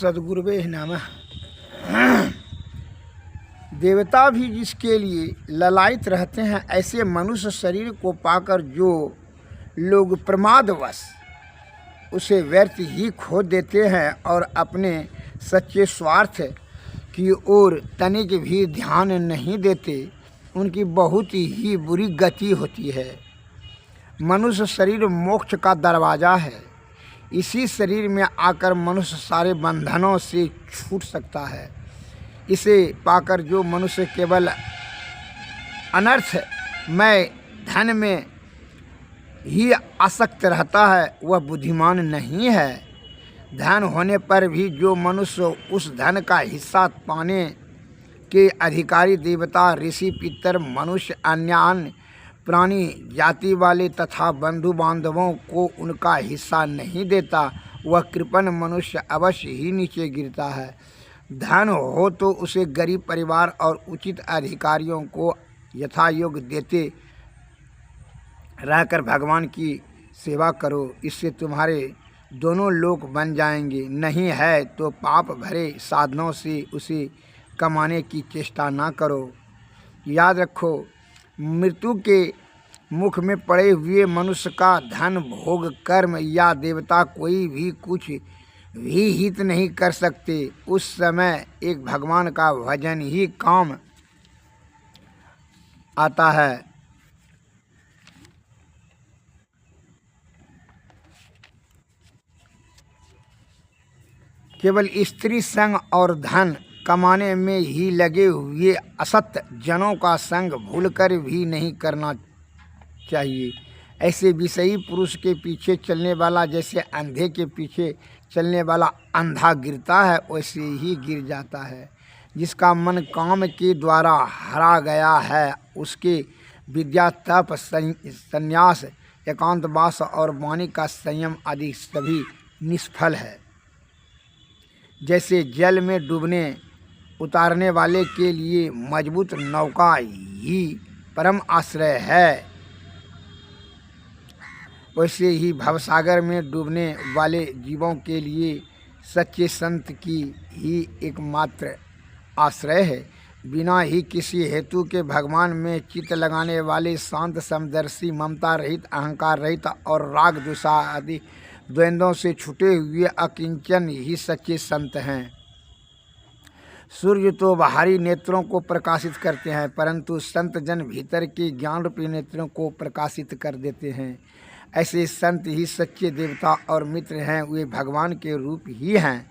सद्गुरुवे नमः। देवता भी जिसके लिए ललायित रहते हैं, ऐसे मनुष्य शरीर को पाकर जो लोग प्रमादवश उसे व्यर्थ ही खो देते हैं और अपने सच्चे स्वार्थ की ओर तनिक भी ध्यान नहीं देते, उनकी बहुत ही बुरी गति होती है। मनुष्य शरीर मोक्ष का दरवाज़ा है। इसी शरीर में आकर मनुष्य सारे बंधनों से छूट सकता है। इसे पाकर जो मनुष्य केवल अनर्थमय धन में ही आसक्त रहता है, वह बुद्धिमान नहीं है। धन होने पर भी जो मनुष्य उस धन का हिस्सा पाने के अधिकारी देवता, ऋषि, पितर, मनुष्य, अन्य प्राणी जाति वाले तथा बंधु बांधवों को उनका हिस्सा नहीं देता, वह कृपण मनुष्य अवश्य ही नीचे गिरता है। धन हो तो उसे गरीब परिवार और उचित अधिकारियों को यथायोग्य देते रहकर भगवान की सेवा करो, इससे तुम्हारे दोनों लोक बन जाएंगे। नहीं है तो पाप भरे साधनों से उसे कमाने की चेष्टा ना करो। याद रखो, मृत्यु के मुख में पड़े हुए मनुष्य का धन, भोग, कर्म या देवता कोई भी कुछ भी हित नहीं कर सकते। उस समय एक भगवान का भजन ही काम आता है। केवल स्त्री संग और धन कमाने में ही लगे हुए असत जनों का संग भूलकर भी नहीं करना चाहिए। ऐसे विषयी पुरुष के पीछे चलने वाला जैसे अंधे के पीछे चलने वाला अंधा गिरता है, वैसे ही गिर जाता है। जिसका मन काम के द्वारा हरा गया है, उसके विद्या, तप, संन्यास, एकांतवास और वाणी का संयम आदि सभी निष्फल है। जैसे जल में डूबने उतारने वाले के लिए मजबूत नौका ही परम आश्रय है, वैसे ही भवसागर में डूबने वाले जीवों के लिए सच्चे संत की ही एकमात्र आश्रय है। बिना ही किसी हेतु के भगवान में चित्त लगाने वाले शांत, समदर्शी, ममता रहित, अहंकार रहित और राग द्वेषा आदि द्वंद्वों से छूटे हुए अकिंचन ही सच्चे संत हैं। सूर्य तो बाहरी नेत्रों को प्रकाशित करते हैं, परंतु संत जन भीतर के ज्ञान रूपी नेत्रों को प्रकाशित कर देते हैं। ऐसे संत ही सच्चे देवता और मित्र हैं, वे भगवान के रूप ही हैं।